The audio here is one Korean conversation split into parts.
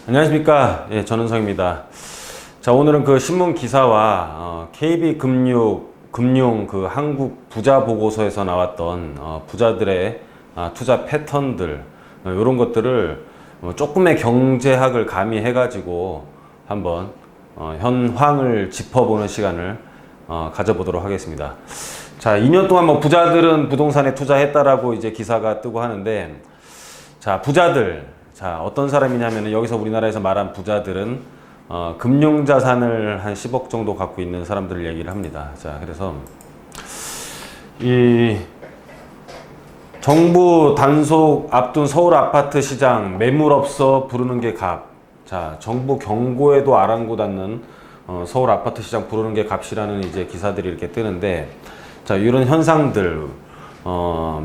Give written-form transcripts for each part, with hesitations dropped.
안녕하십니까. 예, 전은성입니다. 자, 오늘은 그 신문 기사와 KB금융 그 한국 부자 보고서에서 나왔던 부자들의 투자 패턴들, 이런 것들을 조금의 경제학을 가미해 가지고 한번 현황을 짚어보는 시간을 가져보도록 하겠습니다. 자, 2년 동안 뭐 부자들은 부동산에 투자했다라고 이제 기사가 뜨고 하는데, 자, 부자들, 자, 어떤 사람이냐면 여기서 우리나라에서 말한 부자들은 금융자산을 한 10억 정도 갖고 있는 사람들을 얘기를 합니다. 자, 그래서 이 정부 단속 앞둔 서울 아파트 시장 매물 없어 부르는 게 값. 자, 정부 경고에도 아랑곳 않는 서울 아파트 시장 부르는 게 값이라는 이제 기사들이 이렇게 뜨는데, 자, 이런 현상들,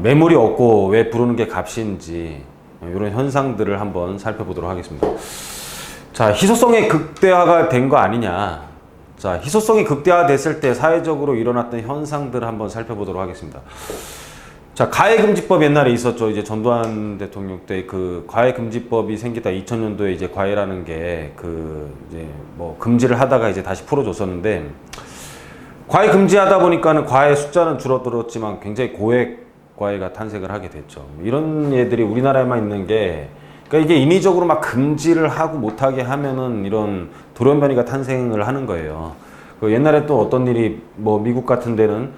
매물이 없고 왜 부르는 게 값인지 이런 현상들을 한번 살펴보도록 하겠습니다. 자, 희소성의 극대화가 된 거 아니냐. 자, 희소성이 극대화됐을 때 사회적으로 일어났던 현상들을 한번 살펴보도록 하겠습니다. 자, 가해금지법 옛날에 있었죠. 이제 전두환 대통령 때 그 가해금지법이 생기다 2000년도에 이제 과외라는 게 이제 뭐 금지를 하다가 이제 다시 풀어줬었는데, 과외 금지하다 보니까는 과외 숫자는 줄어들었지만 굉장히 고액 과외가 탄생을 하게 됐죠. 이런 애들이 우리나라에만 있는 게, 그러니까 이게 인위적으로 막 금지를 하고 못하게 하면은 이런 돌연변이가 탄생을 하는 거예요. 그 옛날에 또 어떤 일이, 뭐 미국 같은 데는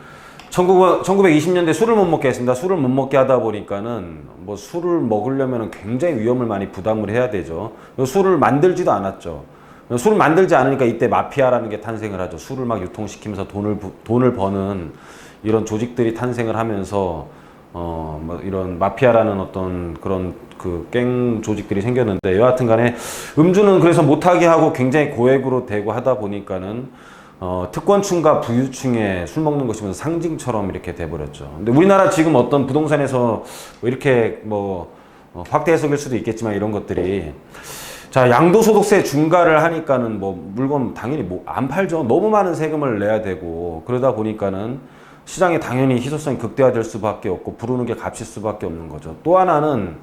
1920년대 술을 못 먹게 했습니다. 술을 못 먹게 하다 보니까는 뭐 술을 먹으려면 굉장히 위험을 많이 부담을 해야 되죠. 술을 만들지도 않았죠. 술을 만들지 않으니까 이때 마피아라는 게 탄생을 하죠. 술을 막 유통시키면서 돈을 버는 이런 조직들이 탄생을 하면서 뭐 이런 마피아라는 어떤 그런 그 갱 조직들이 생겼는데, 여하튼 간에 음주는 그래서 못하게 하고 굉장히 고액으로 되고 하다 보니까는 특권층과 부유층의 술 먹는 것이 무슨 상징처럼 이렇게 돼버렸죠. 근데 우리나라 지금 어떤 부동산에서 이렇게 뭐 확대 해석일 수도 있겠지만 이런 것들이, 자, 양도소득세 중과를 하니까는 뭐 물건 당연히 뭐 안 팔죠. 너무 많은 세금을 내야 되고, 그러다 보니까는 시장에 당연히 희소성이 극대화될 수밖에 없고 부르는 게 값일 수밖에 없는 거죠. 또 하나는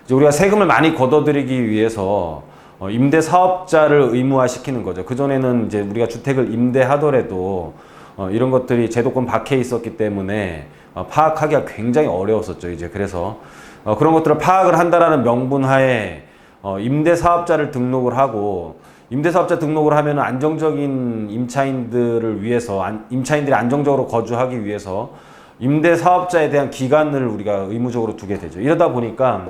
이제 우리가 세금을 많이 걷어들이기 위해서 임대 사업자를 의무화시키는 거죠. 그전에는 이제 우리가 주택을 임대하더라도 이런 것들이 제도권 밖에 있었기 때문에 파악하기가 굉장히 어려웠었죠. 이제 그래서 그런 것들을 파악을 한다라는 명분 하에 임대 사업자를 등록을 하고, 임대사업자 등록을 하면 안정적인 임차인들을 위해서, 임차인들이 안정적으로 거주하기 위해서 임대사업자에 대한 기간을 우리가 의무적으로 두게 되죠. 이러다 보니까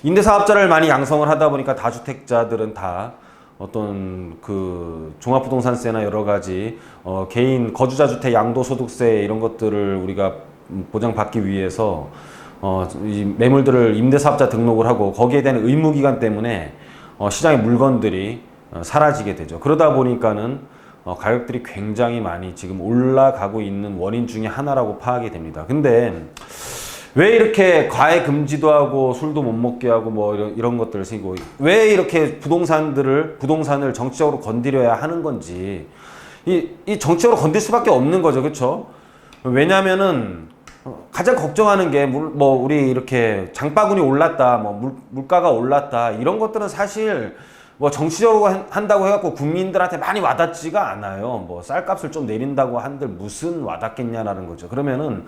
임대사업자를 많이 양성을 하다 보니까 다주택자들은 다 어떤 그 종합부동산세나 여러 가지 개인 거주자 주택 양도소득세 이런 것들을 우리가 보장받기 위해서 이 매물들을 임대사업자 등록을 하고, 거기에 대한 의무기간 때문에 시장의 물건들이 사라지게 되죠. 그러다 보니까는 가격들이 굉장히 많이 지금 올라가고 있는 원인 중에 하나라고 파악이 됩니다. 근데 왜 이렇게 과외 금지도 하고 술도 못 먹게 하고 뭐 이런 것들을 생기고, 왜 이렇게 부동산을 정치적으로 건드려야 하는 건지, 이 정치적으로 건들 수밖에 없는 거죠. 그렇죠? 왜냐면은 가장 걱정하는 게 뭐 우리 이렇게 장바구니 올랐다, 뭐 물가가 올랐다, 이런 것들은 사실 뭐 정치적으로 한다고 해갖고 국민들한테 많이 와닿지가 않아요. 뭐 쌀값을 좀 내린다고 한들 무슨 와닿겠냐라는 거죠. 그러면은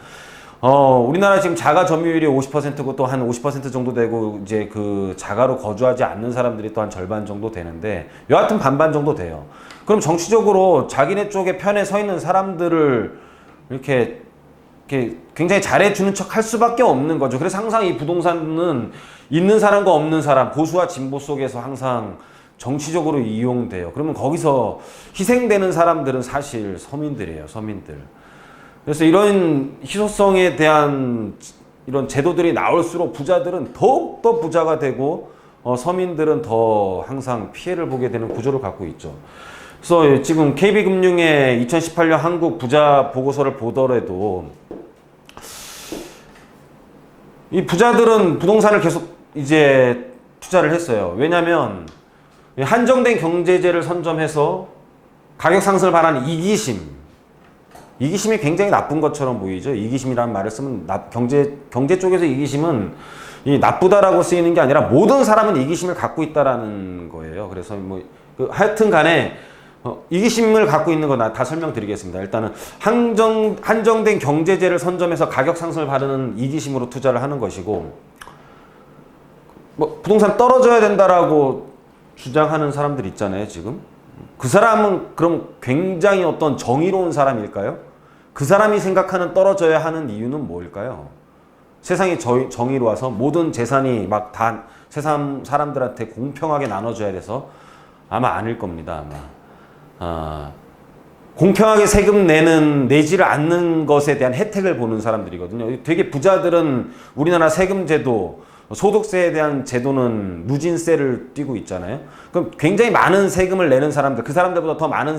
우리나라 지금 자가 점유율이 50%고 또 한 50% 정도 되고, 이제 그 자가로 거주하지 않는 사람들이 또 한 절반 정도 되는데, 여하튼 반반 정도 돼요. 그럼 정치적으로 자기네 쪽에 편에 서 있는 사람들을 이렇게 굉장히 잘해주는 척 할 수밖에 없는 거죠. 그래서 항상 이 부동산은 있는 사람과 없는 사람, 보수와 진보 속에서 항상 정치적으로 이용돼요. 그러면 거기서 희생되는 사람들은 사실 서민들이에요. 서민들. 그래서 이런 희소성에 대한 이런 제도들이 나올수록 부자들은 더욱더 부자가 되고, 서민들은 더 항상 피해를 보게 되는 구조를 갖고 있죠. 그래서 지금 KB금융의 2018년 한국 부자 보고서를 보더라도, 이 부자들은 부동산을 계속 이제 투자를 했어요. 왜냐면 한정된 경제제를 선점해서 가격 상승을 바라는 이기심이 굉장히 나쁜 것처럼 보이죠. 이기심이라는 말을 쓰면 경제 쪽에서 이기심은 이 나쁘다라고 쓰이는 게 아니라 모든 사람은 이기심을 갖고 있다라는 거예요. 그래서 뭐 하여튼 간에 이기심을 갖고 있는 거 다 설명드리겠습니다. 일단은 한정된 경제재를 선점해서 가격 상승을 바르는 이기심으로 투자를 하는 것이고, 뭐 부동산 떨어져야 된다라고 주장하는 사람들 있잖아요, 지금. 그 사람은 그럼 굉장히 어떤 정의로운 사람일까요? 그 사람이 생각하는 떨어져야 하는 이유는 뭘까요? 세상이 정의로워서 모든 재산이 막 다 세상 사람들한테 공평하게 나눠져야 돼서 아마 아닐 겁니다. 아마 공평하게 세금 내지를 않는 것에 대한 혜택을 보는 사람들이거든요. 되게 부자들은 우리나라 세금제도, 소득세에 대한 제도는 누진세를 띠고 있잖아요. 그럼 굉장히 많은 세금을 내는 사람들, 그 사람들보다 더 많은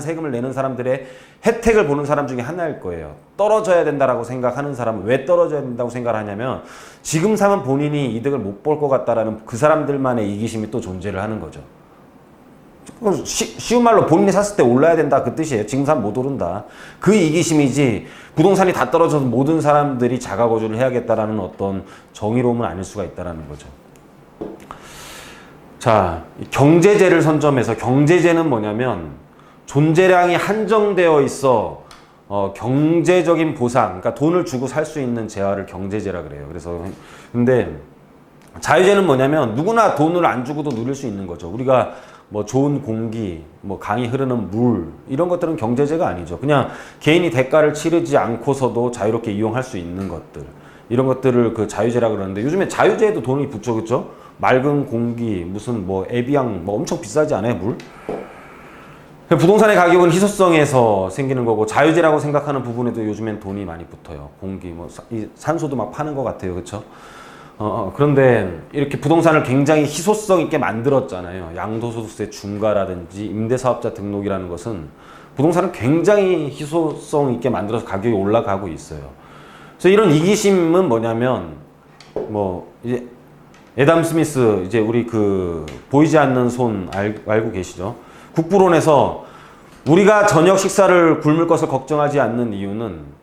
세금을 내는 사람들의 혜택을 보는 사람 중에 하나일 거예요. 떨어져야 된다라고 생각하는 사람은 왜 떨어져야 된다고 생각을 하냐면, 지금 사면 본인이 이득을 못 볼 것 같다라는 그 사람들만의 이기심이 또 존재를 하는 거죠. 쉬운 말로 본인이 샀을 때 올라야 된다, 그 뜻이에요. 지금 사면 못 오른다. 그 이기심이지, 부동산이 다 떨어져서 모든 사람들이 자가거주를 해야겠다라는 어떤 정의로움은 아닐 수가 있다는 거죠. 자, 경제재를 선점해서, 경제재는 뭐냐면 존재량이 한정되어 있어 경제적인 보상, 그러니까 돈을 주고 살 수 있는 재화를 경제재라 그래요. 그래서 근데 자유재는 뭐냐면 누구나 돈을 안 주고도 누릴 수 있는 거죠. 우리가 뭐 좋은 공기, 뭐 강이 흐르는 물, 이런 것들은 경제재가 아니죠. 그냥 개인이 대가를 치르지 않고서도 자유롭게 이용할 수 있는 것들, 이런 것들을 그 자유재라 그러는데, 요즘에 자유재에도 돈이 붙죠, 그렇죠? 맑은 공기, 무슨 뭐 에비앙, 뭐 엄청 비싸지 않아요, 물? 부동산의 가격은 희소성에서 생기는 거고, 자유재라고 생각하는 부분에도 요즘엔 돈이 많이 붙어요. 공기, 뭐 산소도 막 파는 것 같아요, 그렇죠? 그런데 이렇게 부동산을 굉장히 희소성 있게 만들었잖아요. 양도소득세 중과라든지 임대사업자 등록이라는 것은 부동산을 굉장히 희소성 있게 만들어서 가격이 올라가고 있어요. 그래서 이런 이기심은 뭐냐면, 뭐 이제 애담 스미스, 이제 우리 그 보이지 않는 손 알고 계시죠? 국부론에서 우리가 저녁 식사를 굶을 것을 걱정하지 않는 이유는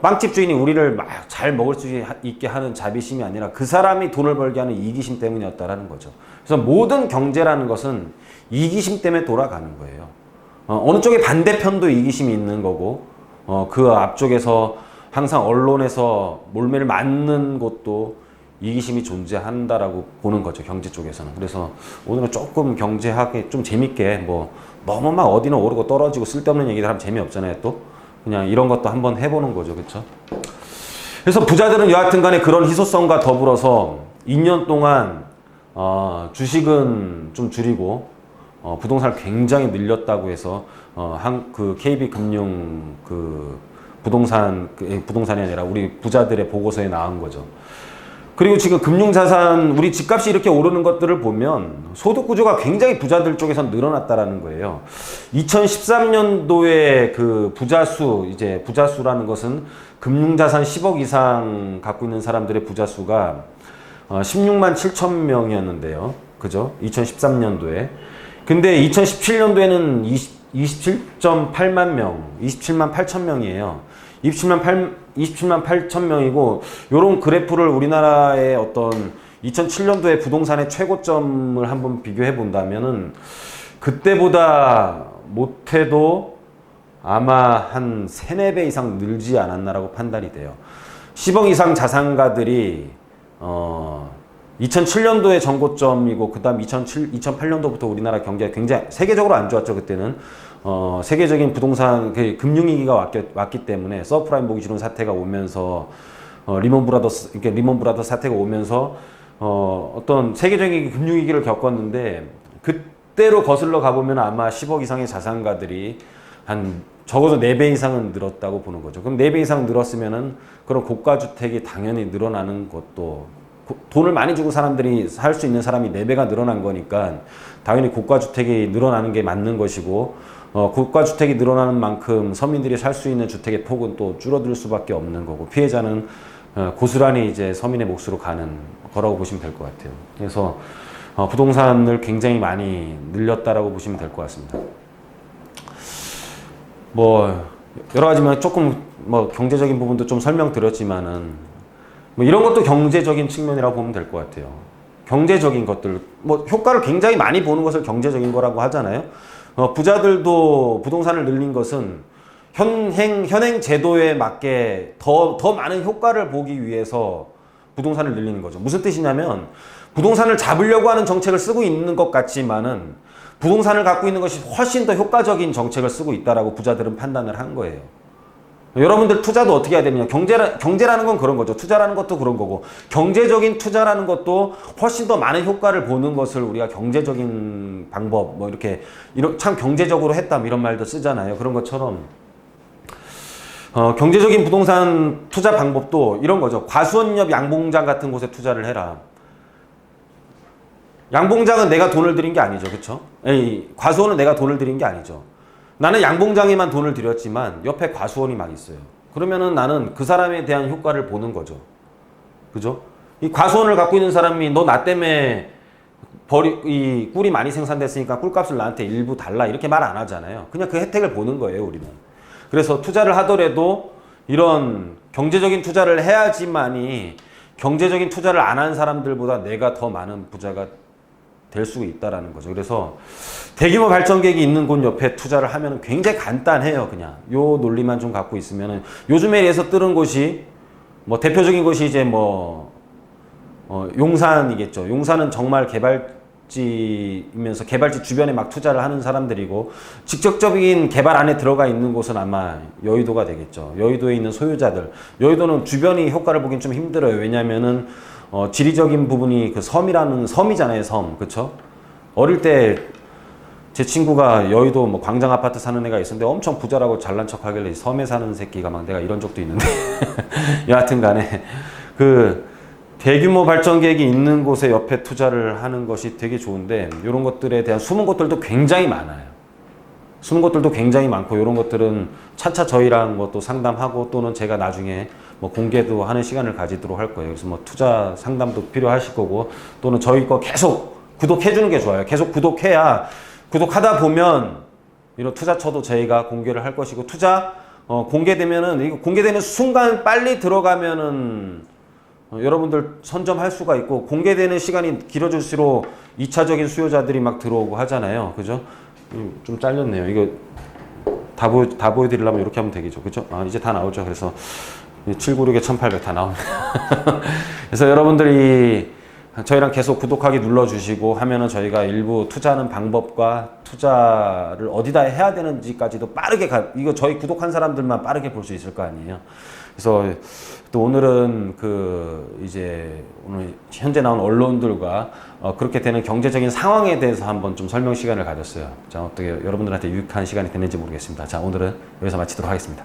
빵집 주인이 우리를 막 잘 먹을 수 있게 하는 자비심이 아니라 그 사람이 돈을 벌게 하는 이기심 때문이었다라는 거죠. 그래서 모든 경제라는 것은 이기심 때문에 돌아가는 거예요. 어느 쪽에 반대편도 이기심이 있는 거고, 그 앞쪽에서 항상 언론에서 몰매를 맞는 것도 이기심이 존재한다라고 보는 거죠, 경제 쪽에서는. 그래서 오늘은 조금 경제학에 좀 재밌게, 뭐 너무 막 어디는 오르고 떨어지고 쓸데없는 얘기들 하면 재미없잖아요. 또 그냥 이런 것도 한번 해보는 거죠, 그렇죠? 그래서 부자들은 여하튼 간에 그런 희소성과 더불어서 2년 동안 주식은 좀 줄이고 부동산을 굉장히 늘렸다고 해서 그 KB금융 그 부동산이 아니라 우리 부자들의 보고서에 나온 거죠. 그리고 지금 금융자산, 우리 집값이 이렇게 오르는 것들을 보면 소득 구조가 굉장히 부자들 쪽에서 늘어났다라는 거예요. 2013년도에 그 부자수라는 것은 금융자산 10억 이상 갖고 있는 사람들의 부자수가 16만 7천 명이었는데요. 그죠? 2013년도에. 근데 2017년도에는 27.8만 명, 27만 8천 명이에요. 27만 8천 명이고, 요런 그래프를 우리나라의 어떤 2007년도에 부동산의 최고점을 한번 비교해 본다면은 그때보다 못해도 아마 한 3, 4배 이상 늘지 않았나라고 판단이 돼요. 10억 이상 자산가들이 2007년도에 전고점이고, 그 다음 2008년도부터 우리나라 경기가 굉장히 세계적으로 안 좋았죠. 그때는 세계적인 부동산 금융위기가 왔기 때문에, 서프라임 모기지론 사태가 오면서 리먼 브라더스 사태가 오면서 어떤 세계적인 금융위기를 겪었는데, 그때로 거슬러 가보면 아마 10억 이상의 자산가들이 한 적어도 4배 이상은 늘었다고 보는 거죠. 그럼 4배 이상 늘었으면은 그런 고가주택이 당연히 늘어나는 것도, 돈을 많이 주고 사람들이 살 수 있는 사람이 4배가 늘어난 거니까 당연히 고가주택이 늘어나는 게 맞는 것이고, 고가주택이 늘어나는 만큼 서민들이 살 수 있는 주택의 폭은 또 줄어들 수밖에 없는 거고, 피해자는 고스란히 이제 서민의 몫으로 가는 거라고 보시면 될 것 같아요. 그래서 부동산을 굉장히 많이 늘렸다라고 보시면 될 것 같습니다. 뭐 여러 가지만 조금 뭐 경제적인 부분도 좀 설명드렸지만은, 뭐 이런 것도 경제적인 측면이라고 보면 될 것 같아요. 경제적인 것들, 뭐 효과를 굉장히 많이 보는 것을 경제적인 거라고 하잖아요. 부자들도 부동산을 늘린 것은 현행 제도에 맞게 더 많은 효과를 보기 위해서 부동산을 늘리는 거죠. 무슨 뜻이냐면 부동산을 잡으려고 하는 정책을 쓰고 있는 것 같지만은 부동산을 갖고 있는 것이 훨씬 더 효과적인 정책을 쓰고 있다라고 부자들은 판단을 한 거예요. 여러분들 투자도 어떻게 해야 되느냐. 경제라는 건 그런 거죠. 투자라는 것도 그런 거고 경제적인 투자라는 것도 훨씬 더 많은 효과를 보는 것을 우리가 경제적인 방법 뭐 이렇게 참 경제적으로 했다 이런 말도 쓰잖아요. 그런 것처럼 경제적인 부동산 투자 방법도 이런 거죠. 과수원옆 양봉장 같은 곳에 투자를 해라. 양봉장은 내가 돈을 들인 게 아니죠. 그렇죠? 과수원은 내가 돈을 들인 게 아니죠. 나는 양봉장에만 돈을 들였지만 옆에 과수원이 막 있어요. 그러면은 나는 그 사람에 대한 효과를 보는 거죠. 그죠? 이 과수원을 갖고 있는 사람이 너 나 때문에 이 꿀이 많이 생산됐으니까 꿀값을 나한테 일부 달라 이렇게 말 안 하잖아요. 그냥 그 혜택을 보는 거예요, 우리는. 그래서 투자를 하더라도 이런 경제적인 투자를 해야지만이 경제적인 투자를 안 한 사람들보다 내가 더 많은 부자가 될 수 있다라는 거죠. 그래서 대규모 발전객이 있는 곳 옆에 투자를 하면 굉장히 간단해요. 그냥 요 논리만 좀 갖고 있으면은 요즘에 의해서 뜨는 곳이 뭐 대표적인 곳이 이제 뭐 용산이겠죠. 용산은 정말 개발지이면서 개발지 주변에 막 투자를 하는 사람들이고 직접적인 개발 안에 들어가 있는 곳은 아마 여의도가 되겠죠. 여의도에 있는 소유자들. 여의도는 주변이 효과를 보긴 좀 힘들어요. 왜냐면은 지리적인 부분이 그 섬이라는 섬이잖아요, 섬. 그쵸? 어릴 때 제 친구가 여의도 뭐 광장 아파트 사는 애가 있었는데 엄청 부자라고 잘난 척 하길래 섬에 사는 새끼가 막 내가 이런 적도 있는데. 여하튼 간에 그 대규모 발전객이 있는 곳에 옆에 투자를 하는 것이 되게 좋은데 이런 것들에 대한 숨은 것들도 굉장히 많아요. 숨은 것들도 굉장히 많고 이런 것들은 차차 저희랑 뭐 또 상담하고 또는 제가 나중에 뭐 공개도 하는 시간을 가지도록 할 거예요. 그래서 뭐 투자 상담도 필요하실 거고 또는 저희 거 계속 구독해 주는 게 좋아요. 계속 구독하다 보면 이런 투자처도 저희가 공개를 할 것이고 투자 공개되면은 이거 공개되는 순간 빨리 들어가면은 여러분들 선점할 수가 있고 공개되는 시간이 길어질수록 2차적인 수요자들이 막 들어오고 하잖아요. 그죠? 좀 잘렸네요. 이거 다 보여드리려면 이렇게 하면 되겠죠. 그죠? 이제 다 나오죠. 그래서 796에 1800 다 나옵니다. 그래서 여러분들이 저희랑 계속 구독하기 눌러주시고 하면은 저희가 일부 투자하는 방법과 투자를 어디다 해야 되는지까지도 빠르게 이거 저희 구독한 사람들만 빠르게 볼 수 있을 거 아니에요. 그래서 또 오늘은 이제 오늘 현재 나온 언론들과 그렇게 되는 경제적인 상황에 대해서 한번 좀 설명 시간을 가졌어요. 자, 어떻게 여러분들한테 유익한 시간이 됐는지 모르겠습니다. 자, 오늘은 여기서 마치도록 하겠습니다.